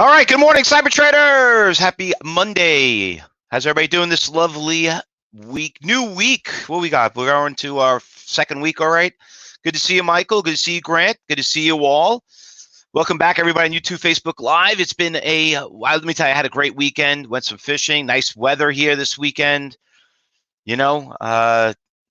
All right, good morning, cyber traders. Happy Monday. How's everybody doing this lovely week? New week. What we got? We're going to our second week, all right? Good to see you, Michael. Good to see you, Grant. Good to see you all. Welcome back, everybody, on YouTube, Facebook Live. It's been let me tell you, I had a great weekend. Went some fishing. Nice weather here this weekend.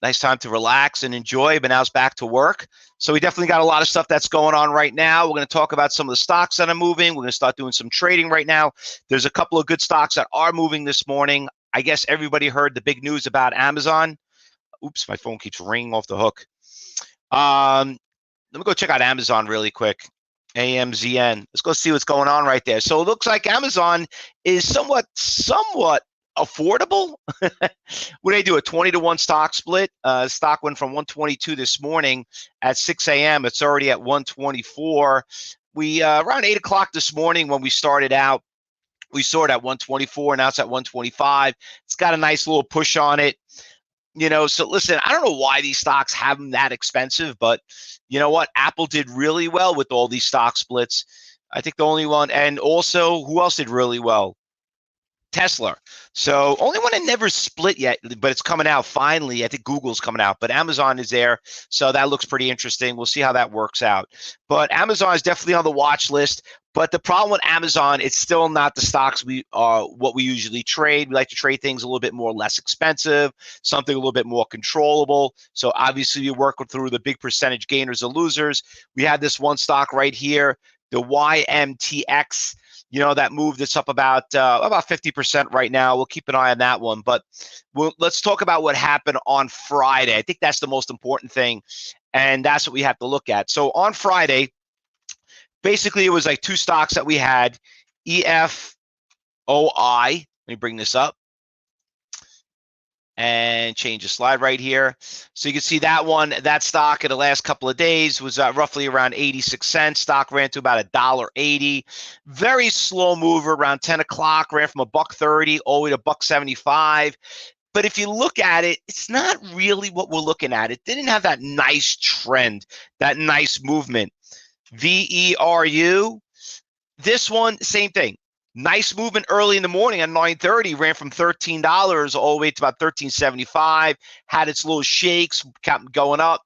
Nice time to relax and enjoy, but now it's back to work. So we definitely got a lot of stuff that's going on right now. We're going to talk about some of the stocks that are moving. We're going to start doing some trading right now. There's a couple of good stocks that are moving this morning. I guess everybody heard the big news about Amazon. Oops, my phone keeps ringing off the hook. Let me go check out Amazon really quick. AMZN. Let's go see what's going on right there. So it looks like Amazon is somewhat affordable. What do they do? A 20-to-1 stock split. Stock went from 122 this morning at 6 a.m. It's already at 124. We around 8 o'clock this morning when we started out, we saw it at 124. Now it's at 125. It's got a nice little push on it. So listen, I don't know why these stocks have them that expensive, but you know what? Apple did really well with all these stock splits. I think the only one, and also who else did really well? Tesla. So only one that never split yet, but it's coming out finally. I think Google's coming out, but Amazon is there. So that looks pretty interesting. We'll see how that works out. But Amazon is definitely on the watch list. But the problem with Amazon, it's still not the stocks what we usually trade. We like to trade things a little bit more less expensive, something a little bit more controllable. So obviously you work through the big percentage gainers or losers. We had this one stock right here, the YMTX. That move that's up about 50% right now. We'll keep an eye on that one. But let's talk about what happened on Friday. I think that's the most important thing, and that's what we have to look at. So on Friday, basically it was like two stocks that we had, EFOI. Let me bring this up and change the slide right here. So you can see that stock in the last couple of days was roughly around 86 cents. Stock ran to about $1.80. Very slow mover around 10 o'clock, ran from $1.30 all the way to $1.75. But if you look at it, it's not really what we're looking at. It didn't have that nice trend, that nice movement. VERU, this one, same thing. Nice movement early in the morning at 9:30, ran from $13 all the way to about $13.75, had its little shakes, kept going up.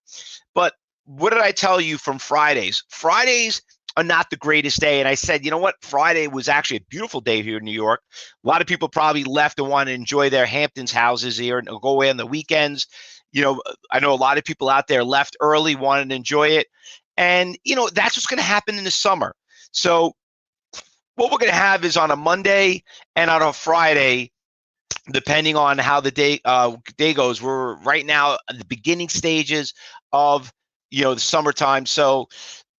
But what did I tell you from Fridays? Fridays are not the greatest day. And I said, you know what? Friday was actually a beautiful day here in New York. A lot of people probably left and want to enjoy their Hamptons houses here and go away on the weekends. I know a lot of people out there left early, wanted to enjoy it. And, that's what's going to happen in the summer. So what we're going to have is on a Monday and on a Friday, depending on how the day goes. We're right now at the beginning stages of the summertime. So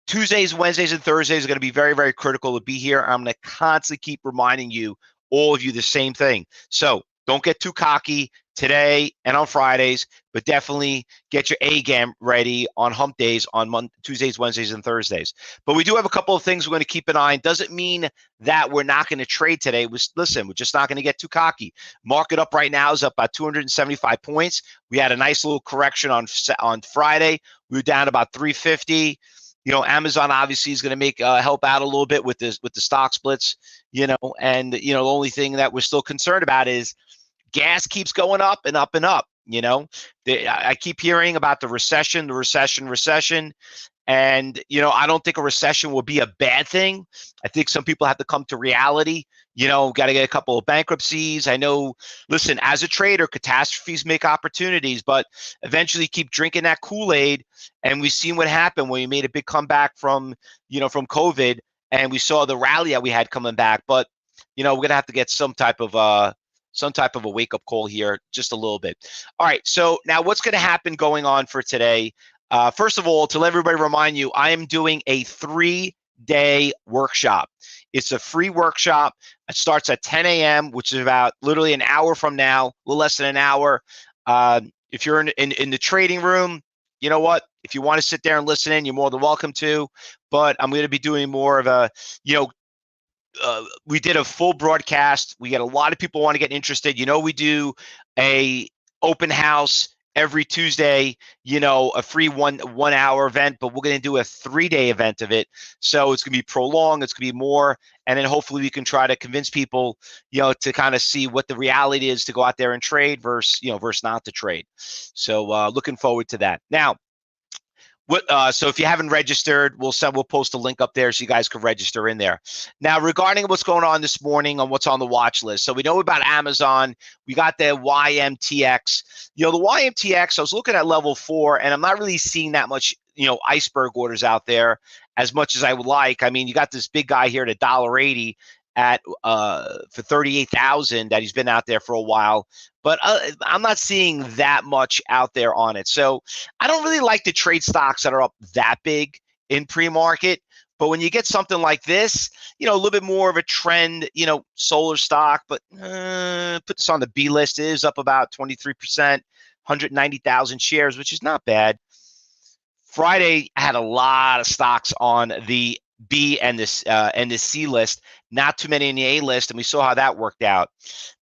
Tuesdays, Wednesdays, and Thursdays are going to be very, very critical to be here. I'm going to constantly keep reminding you, all of you, the same thing. So don't get too cocky today and on Fridays, but definitely get your A game ready on hump days on Tuesdays, Wednesdays, and Thursdays. But we do have a couple of things we're going to keep an eye on. Doesn't mean that we're not going to trade today. Listen, we're just not going to get too cocky. Market up right now is up about 275 points. We had a nice little correction on Friday. We were down about 350. Amazon obviously is going to make help out a little bit with the stock splits. And the only thing that we're still concerned about is gas keeps going up and up and up. I keep hearing about the recession. And, I don't think a recession will be a bad thing. I think some people have to come to reality. Got to get a couple of bankruptcies. I know, listen, as a trader, catastrophes make opportunities, but eventually keep drinking that Kool-Aid. And we've seen what happened when we made a big comeback from COVID, and we saw the rally that we had coming back. But, we're going to have to get some type of a wake-up call here, just a little bit. All right, so now what's going to happen going on for today? First of all, to let everybody remind you, I am doing a 3-day workshop. It's a free workshop. It starts at 10 a.m., which is about literally an hour from now, a little less than an hour. If you're in the trading room, you know what? If you want to sit there and listen in, you're more than welcome to. But I'm going to be doing more of a, we did a full broadcast. We get a lot of people want to get interested. We do a open house every Tuesday, a free one hour event, but we're going to do a 3-day event of it. So it's going to be prolonged. It's going to be more. And then hopefully we can try to convince people, to kind of see what the reality is to go out there and trade versus not to trade. So looking forward to that. Now, so if you haven't registered, we'll post a link up there so you guys can register in there. Now, regarding what's going on this morning on what's on the watch list. So we know about Amazon. We got the YMTX. The YMTX, I was looking at level 4, and I'm not really seeing that much, iceberg orders out there as much as I would like. I mean, you got this big guy here at $1.80 at for 38,000 that he's been out there for a while, but I'm not seeing that much out there on it. So I don't really like to trade stocks that are up that big in pre-market. But when you get something like this, a little bit more of a trend, solar stock, but put this on the B list. It is up about 23%, 190,000 shares, which is not bad. Friday, I had a lot of stocks on the B and the C list, not too many in the A list, and we saw how that worked out.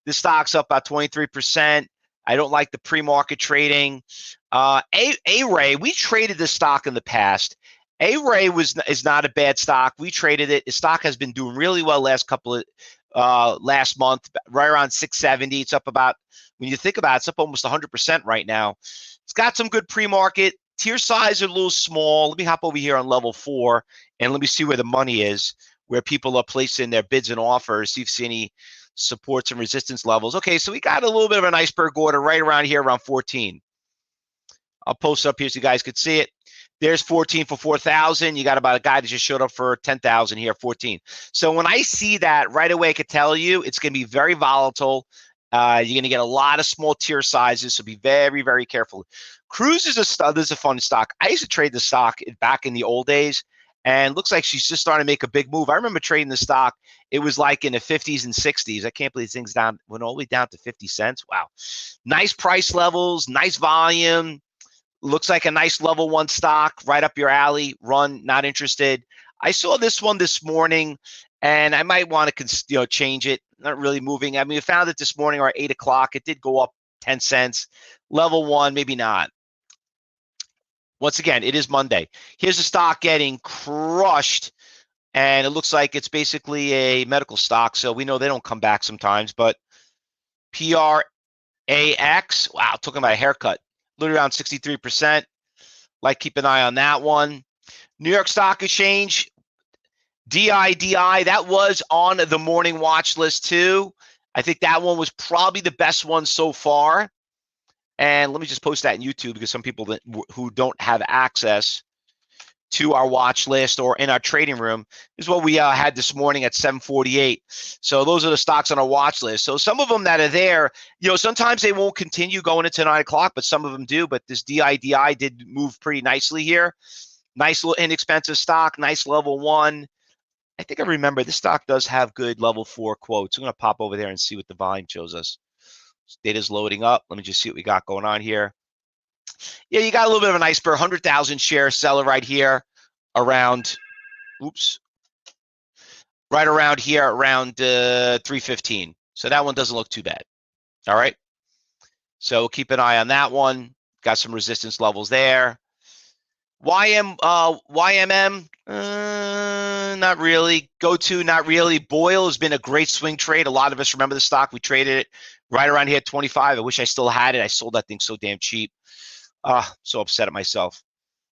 This stock's up about 23%. I don't like the pre-market trading. ARRY, we traded this stock in the past. ARRY is not a bad stock. We traded it. The stock has been doing really well last month, right around 670. It's up about, when you think about it, it's up almost 100% right now. It's got some good pre-market. Tier size are a little small. Let me hop over here on level 4 and let me see where the money is, where people are placing their bids and offers. See if you see any supports and resistance levels. Okay, so we got a little bit of an iceberg order right around here, around 14. I'll post up here so you guys could see it. There's 14 for 4,000. You got about a guy that just showed up for 10,000 here, 14. So when I see that right away, I could tell you it's going to be very volatile. You're going to get a lot of small tier sizes, so be very, very careful. CRIS is this is a fun stock. I used to trade the stock back in the old days, and looks like she's just starting to make a big move. I remember trading the stock. It was like in the 50s and 60s. I can't believe this thing's went all the way down to 50 cents. Wow. Nice price levels, nice volume. Looks like a nice level 1 stock, right up your alley. Run, not interested. I saw this one this morning, and I might want to change it. Not really moving. I mean, we found it this morning around 8 o'clock. It did go up 10 cents. Level 1, maybe not. Once again, it is Monday. Here's the stock getting crushed, and it looks like it's basically a medical stock, so we know they don't come back sometimes, but PRAX, wow, talking about a haircut, literally around 63%. Like, keep an eye on that one. New York Stock Exchange, DIDI, that was on the morning watch list too. I think that one was probably the best one so far. And let me just post that in YouTube because some people who don't have access to our watch list or in our trading room is what we had this morning at 748. So those are the stocks on our watch list. So some of them that are there, sometimes they won't continue going into 9 o'clock, but some of them do. But this DIDI did move pretty nicely here. Nice little inexpensive stock, nice level 1. I think I remember this stock does have good level 4 quotes. I'm going to pop over there and see what the volume shows us. Data's loading up. Let me just see what we got going on here. Yeah, you got a little bit of an iceberg, 100,000 share seller right here around, right around here, around 315. So that one doesn't look too bad. All right. So keep an eye on that one. Got some resistance levels there. YMM, not really. Go-to, not really. Boyle has been a great swing trade. A lot of us remember the stock. We traded it right around here at 25. I wish I still had it. I sold that thing so damn cheap. So upset at myself.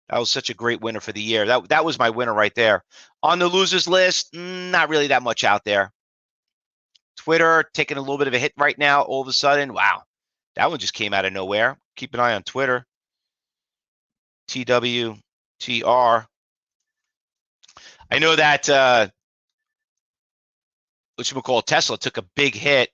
That was such a great winner for the year. That was my winner right there. On the losers list, not really that much out there. Twitter taking a little bit of a hit right now. All of a sudden, wow, that one just came out of nowhere. Keep an eye on Twitter. TWTR. I know that Tesla took a big hit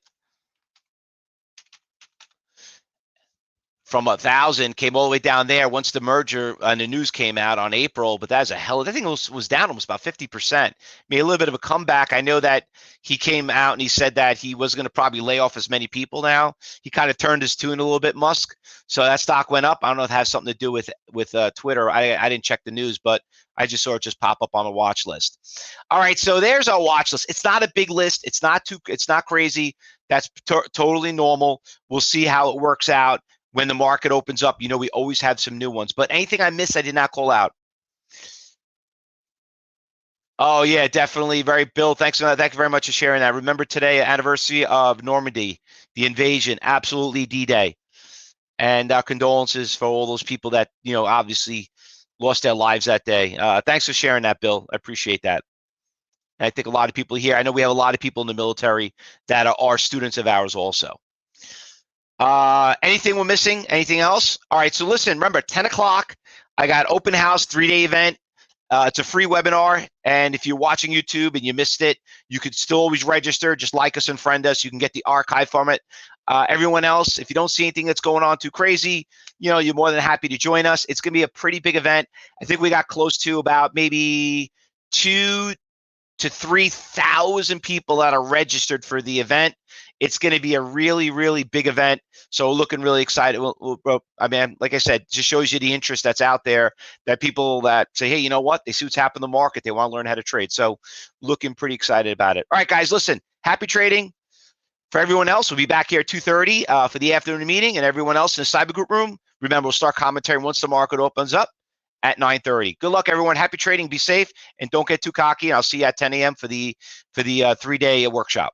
from 1,000, came all the way down there once the merger and the news came out on April, but that's a hell of, I think it was down almost about 50%. Made a little bit of a comeback. I know that he came out and he said that he was going to probably lay off as many people now. He kind of turned his tune a little bit, Musk. So that stock went up. I don't know if it has something to do with Twitter. I didn't check the news, but I just saw it just pop up on a watch list. All right, so there's our watch list. It's not a big list. It's not crazy. That's totally normal. We'll see how it works out. when the market opens up. You know, we always have some new ones. But anything I missed, I did not call out. Oh yeah, definitely. Bill, thank you very much for sharing that. Remember today, anniversary of Normandy, the invasion, absolutely D-Day. And our condolences for all those people that, you know, obviously lost their lives that day. Thanks for sharing that, Bill. I appreciate that. And I think a lot of people here, I know we have a lot of people in the military that are students of ours also. Anything we're missing? Anything else? All right, so listen, remember, 10 o'clock, I got open house, 3-day event. It's a free webinar, and if you're watching YouTube and you missed it, you could still always register. Just like us and friend us. You can get the archive from it. Everyone else, if you don't see anything that's going on too crazy, you know, you're more than happy to join us. It's going to be a pretty big event. I think we got close to about maybe 2,000 to 3,000 people that are registered for the event. It's going to be a really, really big event. So looking really excited. I mean, like I said, just shows you the interest that's out there, that people that say, hey, you know what? They see what's happening in the market. They want to learn how to trade. So looking pretty excited about it. All right, guys, listen, happy trading. For everyone else, we'll be back here at 2:30 for the afternoon meeting, and everyone else in the cyber group room. Remember, we'll start commentary once the market opens up at 9:30. Good luck, everyone. Happy trading. Be safe, and don't get too cocky. I'll see you at 10 a.m. for the 3-day workshop.